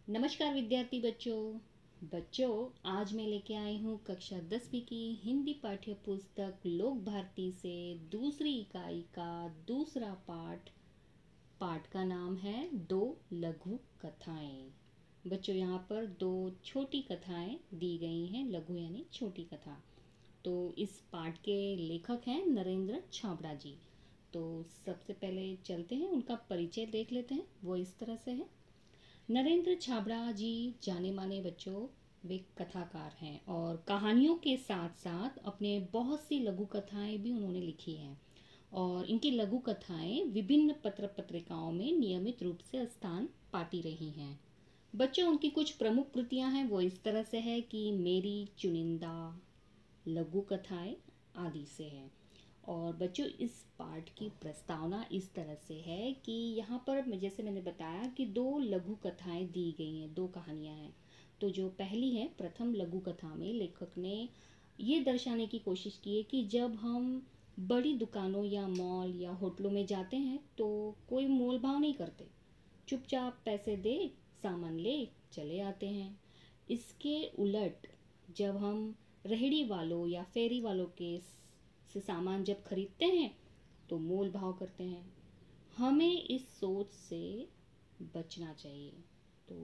नमस्कार विद्यार्थी बच्चों आज मैं लेके आई हूँ कक्षा 10वीं की हिंदी पाठ्य पुस्तक लोक भारती से दूसरी इकाई का दूसरा पाठ। पाठ का नाम है दो लघु कथाएं। बच्चों यहाँ पर दो छोटी कथाएं दी गई हैं। लघु यानी छोटी कथा। तो इस पाठ के लेखक हैं नरेंद्र छाबड़ा जी। तो सबसे पहले चलते हैं, उनका परिचय देख लेते हैं। वो इस तरह से है। नरेंद्र छाबड़ा जी जाने माने बच्चों वे कथाकार हैं और कहानियों के साथ साथ अपने बहुत सी लघु कथाएं भी उन्होंने लिखी हैं और इनकी लघु कथाएं विभिन्न पत्र पत्रिकाओं में नियमित रूप से स्थान पाती रही हैं। बच्चों उनकी कुछ प्रमुख कृतियां हैं, वो इस तरह से है कि मेरी चुनिंदा, लघु कथाएं आदि से है। और बच्चों इस पाठ की प्रस्तावना इस तरह से है कि यहाँ पर जैसे मैंने बताया कि दो लघु कथाएं दी गई हैं, दो कहानियां हैं। तो जो पहली है, प्रथम लघु कथा में लेखक ने ये दर्शाने की कोशिश की है कि जब हम बड़ी दुकानों या मॉल या होटलों में जाते हैं तो कोई मोल भाव नहीं करते, चुपचाप पैसे दे सामान ले चले आते हैं। इसके उलट जब हम रेहड़ी वालों या फेरी वालों के से सामान जब खरीदते हैं तो मोल भाव करते हैं। हमें इस सोच से बचना चाहिए। तो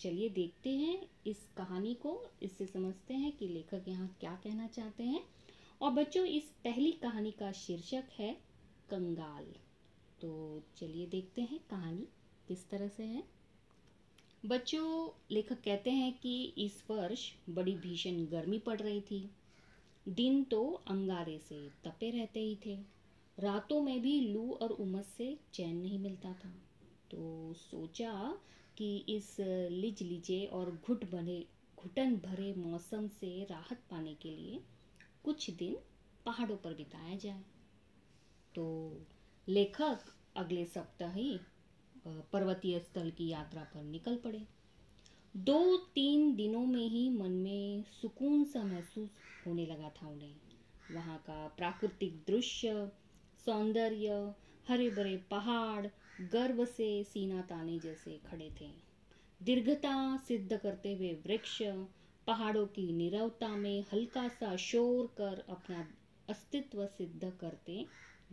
चलिए देखते हैं इस कहानी को, इससे समझते हैं कि लेखक यहाँ क्या कहना चाहते हैं। और बच्चों इस पहली कहानी का शीर्षक है कंगाल। तो चलिए देखते हैं कहानी किस तरह से है। बच्चों लेखक कहते हैं कि इस वर्ष बड़ी भीषण गर्मी पड़ रही थी। दिन तो अंगारे से तपे रहते ही थे, रातों में भी लू और उमस से चैन नहीं मिलता था। तो सोचा कि इस लिजलिजे और घुटन भरे मौसम से राहत पाने के लिए कुछ दिन पहाड़ों पर बिताया जाए। तो लेखक अगले सप्ताह ही पर्वतीय स्थल की यात्रा पर निकल पड़े। 2-3 दिनों में ही मन में सुकून सा महसूस होने लगा था उन्हें। वहाँ का प्राकृतिक दृश्य, सौंदर्य, हरे भरे पहाड़ गर्व से सीना ताने जैसे खड़े थे। दीर्घता सिद्ध करते हुए वृक्ष पहाड़ों की नीरवता में हल्का सा शोर कर अपना अस्तित्व सिद्ध करते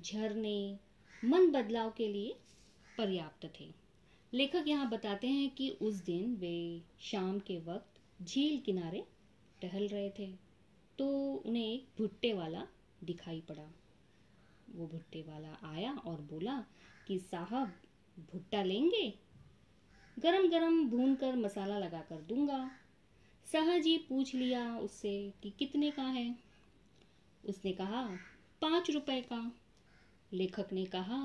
झरने मन बदलाव के लिए पर्याप्त थे। लेखक यहाँ बताते हैं कि उस दिन वे शाम के वक्त झील किनारे टहल रहे थे तो उन्हें एक भुट्टे वाला दिखाई पड़ा। वो भुट्टे वाला आया और बोला कि साहब भुट्टा लेंगे? गरम गरम भून कर मसाला लगा कर दूंगा। सहज ही पूछ लिया उससे कि कितने का है। उसने कहा 5 रुपए का। लेखक ने कहा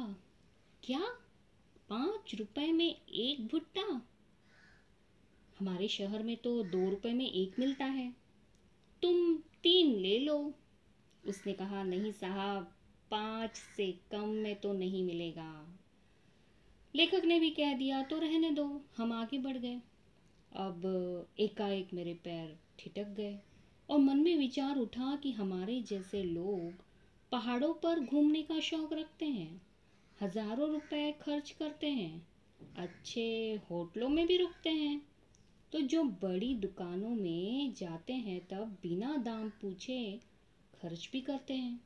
क्या 5 रुपए में एक भुट्टा? हमारे शहर में तो 2 रुपए में एक मिलता है, तुम 3 ले लो। उसने कहा नहीं साहब, 5 से कम में तो नहीं मिलेगा। लेखक ने भी कह दिया तो रहने दो। हम आगे बढ़ गए। अब एकाएक मेरे पैर ठिठक गए और मन में विचार उठा कि हमारे जैसे लोग पहाड़ों पर घूमने का शौक रखते हैं, हजारों रुपए खर्च करते हैं, अच्छे होटलों में भी रुकते हैं, तो जो बड़ी दुकानों में जाते हैं तब बिना दाम पूछे खर्च भी करते हैं,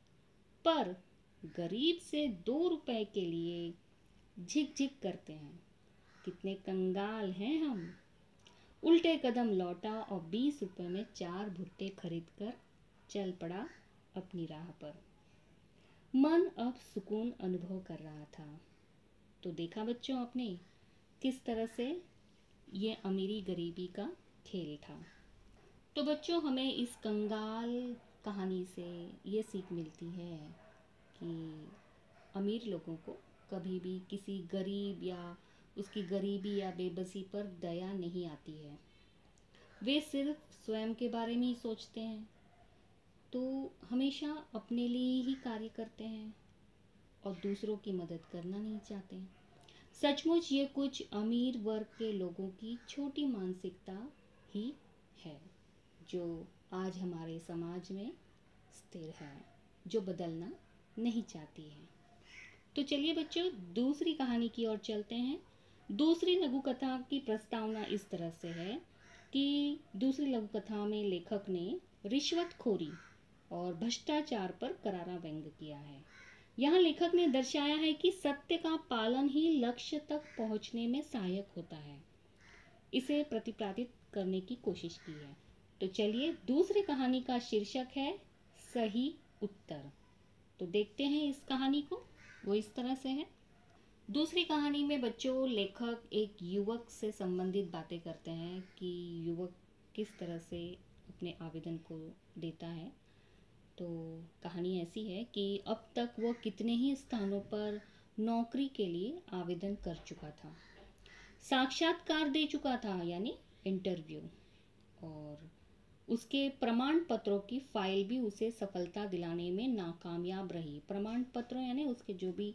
पर गरीब से 2 रुपए के लिए झिक झिक करते हैं। कितने कंगाल हैं हम। उल्टे कदम लौटा और 20 रुपए में 4 भुट्टे खरीद कर चल पड़ा अपनी राह पर। मन अब सुकून अनुभव कर रहा था। तो देखा बच्चों आपने किस तरह से ये अमीरी गरीबी का खेल था। तो बच्चों हमें इस कंगाल कहानी से ये सीख मिलती है कि अमीर लोगों को कभी भी किसी गरीब या उसकी गरीबी या बेबसी पर दया नहीं आती है। वे सिर्फ स्वयं के बारे में ही सोचते हैं, तो हमेशा अपने लिए ही कार्य करते हैं और दूसरों की मदद करना नहीं चाहते। सचमुच ये कुछ अमीर वर्ग के लोगों की छोटी मानसिकता ही है जो आज हमारे समाज में स्थिर है, जो बदलना नहीं चाहती है। तो चलिए बच्चों दूसरी कहानी की ओर चलते हैं। दूसरी लघु कथा की प्रस्तावना इस तरह से है कि दूसरी लघु कथा में लेखक ने रिश्वतखोरी और भ्रष्टाचार पर करारा व्यंग्य किया है। यहाँ लेखक ने दर्शाया है कि सत्य का पालन ही लक्ष्य तक पहुंचने में सहायक होता है। इसे प्रतिपादित करने की कोशिश की है। तो चलिए, दूसरी कहानी का शीर्षक है सही उत्तर। तो देखते हैं इस कहानी को। वो इस तरह से है। दूसरी कहानी में बच्चों, लेखक एक युवक से संबंधित बातें करते हैं कि युवक किस तरह से अपने आवेदन को देता है। तो कहानी ऐसी है कि अब तक वो कितने ही स्थानों पर नौकरी के लिए आवेदन कर चुका था, साक्षात्कार दे चुका था यानी इंटरव्यू, और उसके प्रमाण पत्रों की फाइल भी उसे सफलता दिलाने में नाकामयाब रही। प्रमाण पत्रों यानी उसके जो भी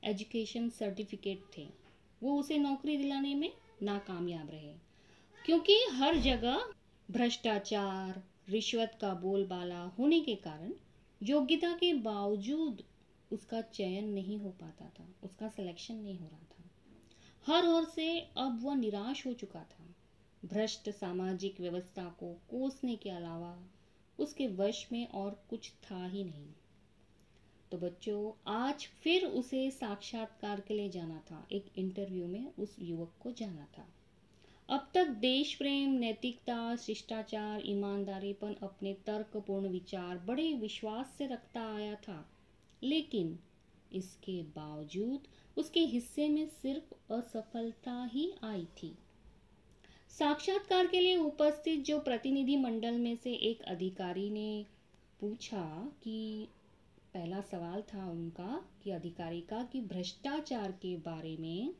एजुकेशन सर्टिफिकेट थे वो उसे नौकरी दिलाने में नाकामयाब रहे, क्योंकि हर जगह भ्रष्टाचार, रिश्वत का बोलबाला होने के कारण योग्यता के बावजूद उसका चयन नहीं हो पाता था, उसका सिलेक्शन नहीं हो रहा था। हर ओर से अब वह निराश हो चुका था। भ्रष्ट सामाजिक व्यवस्था को कोसने के अलावा उसके वश में और कुछ था ही नहीं। तो बच्चों, आज फिर उसे साक्षात्कार के लिए जाना था। एक इंटरव्यू में उस युवक को जाना था। अब तक देश प्रेम, नैतिकता, शिष्टाचार, ईमानदारी पर अपने तर्कपूर्ण विचार बड़े विश्वास से रखता आया था, लेकिन इसके बावजूद उसके हिस्से में सिर्फ असफलता ही आई थी। साक्षात्कार के लिए उपस्थित जो प्रतिनिधि मंडल में से एक अधिकारी ने पूछा कि पहला सवाल था उनका कि अधिकारी का कि भ्रष्टाचार के बारे में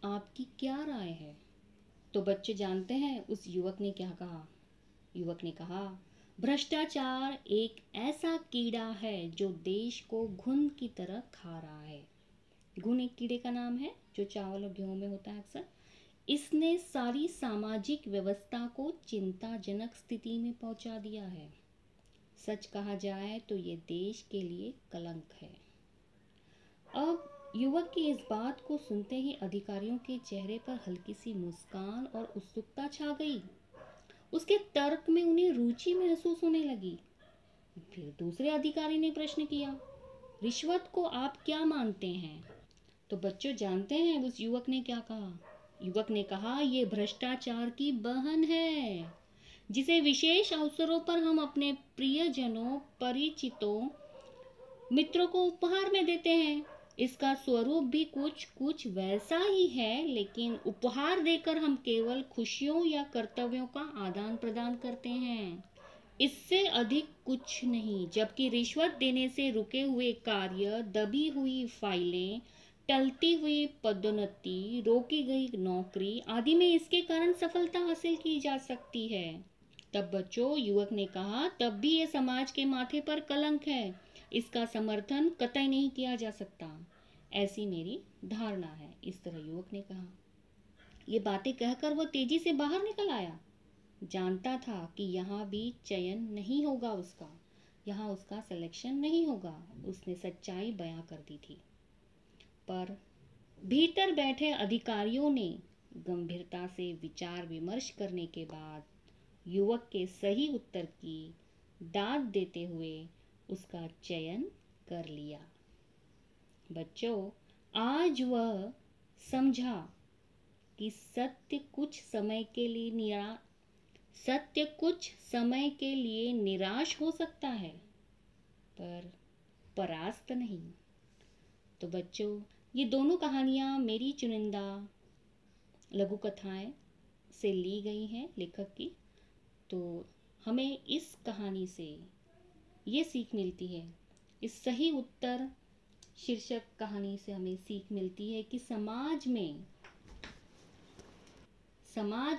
आपकी क्या राय है। तो बच्चे जानते हैं उस युवक ने क्या कहा। युवक ने कहा, भ्रष्टाचार एक ऐसा कीड़ा है जो देश को घुन की तरह खा रहा है। घुन एक कीड़े का नाम है जो चावल और गेहूं में होता है अक्सर। इसने सारी सामाजिक व्यवस्था को चिंताजनक स्थिति में पहुंचा दिया है। सच कहा जाए तो ये देश के लिए कलंक है। अब युवक की इस बात को सुनते ही अधिकारियों के चेहरे पर हल्की सी मुस्कान और उत्सुकता छा गई। उसके तर्क में उन्हें रुचि महसूस होने लगी। फिर दूसरे अधिकारी ने प्रश्न किया, रिश्वत को आप क्या मानते हैं। तो बच्चों जानते हैं उस युवक ने क्या कहा। युवक ने कहा, ये भ्रष्टाचार की बहन है, जिसे विशेष अवसरों पर हम अपने प्रियजनों, परिचितों, मित्रों को उपहार में देते हैं। इसका स्वरूप भी कुछ कुछ वैसा ही है, लेकिन उपहार देकर हम केवल खुशियों या कर्तव्यों का आदान प्रदान करते हैं, इससे अधिक कुछ नहीं। जबकि रिश्वत देने से रुके हुए कार्य, दबी हुई फाइलें, टलती हुई पदोन्नति, रोकी गई नौकरी आदि में इसके कारण सफलता हासिल की जा सकती है। तब बच्चों, युवक ने कहा, तब भी ये समाज के माथे पर कलंक है, इसका समर्थन कतई नहीं किया जा सकता, ऐसी मेरी धारणा है। इस तरह युवक ने कहा। ये बातें कहकर वह तेजी से बाहर निकल आया। जानता था कि यहाँ भी चयन नहीं होगा उसका, यहाँ उसका सिलेक्शन नहीं होगा। उसने सच्चाई बयां कर दी थी। पर भीतर बैठे अधिकारियों ने गंभीरता से विचार विमर्श करने के बाद युवक के सही उत्तर की दाद देते हुए उसका चयन कर लिया। बच्चों, आज वह समझा कि सत्य कुछ समय के लिए निराश हो सकता है, पर परास्त नहीं। तो बच्चों, ये दोनों कहानियाँ मेरी चुनिंदा लघु कथाएं से ली गई हैं लेखक की। तो हमें इस कहानी से ये सीख मिलती है, इस सही उत्तर शीर्षक कहानी से हमें सीख मिलती है कि समाज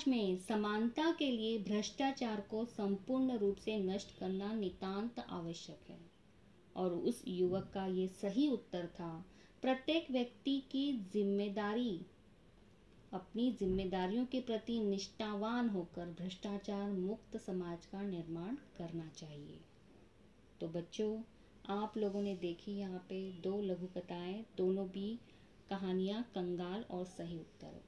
में समानता के लिए भ्रष्टाचार को संपूर्ण रूप से नष्ट करना नितांत आवश्यक है। और उस युवक का ये सही उत्तर था। प्रत्येक व्यक्ति की जिम्मेदारी, अपनी जिम्मेदारियों के प्रति निष्ठावान होकर भ्रष्टाचार मुक्त समाज का निर्माण करना चाहिए। तो बच्चों, आप लोगों ने देखी यहाँ पे दो लघु कथाएं, दोनों भी कहानियाँ कंगाल और सही उत्तर।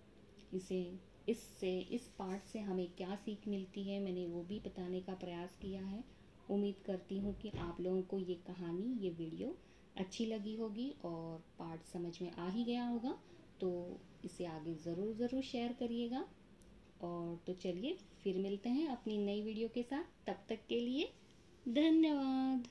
इस पाठ से हमें क्या सीख मिलती है, मैंने वो भी बताने का प्रयास किया है। उम्मीद करती हूँ कि आप लोगों को ये कहानी, ये वीडियो अच्छी लगी होगी और पाठ समझ में आ ही गया होगा। तो इसे आगे ज़रूर शेयर करिएगा। और तो चलिए फिर मिलते हैं अपनी नई वीडियो के साथ। तब तक के लिए धन्यवाद।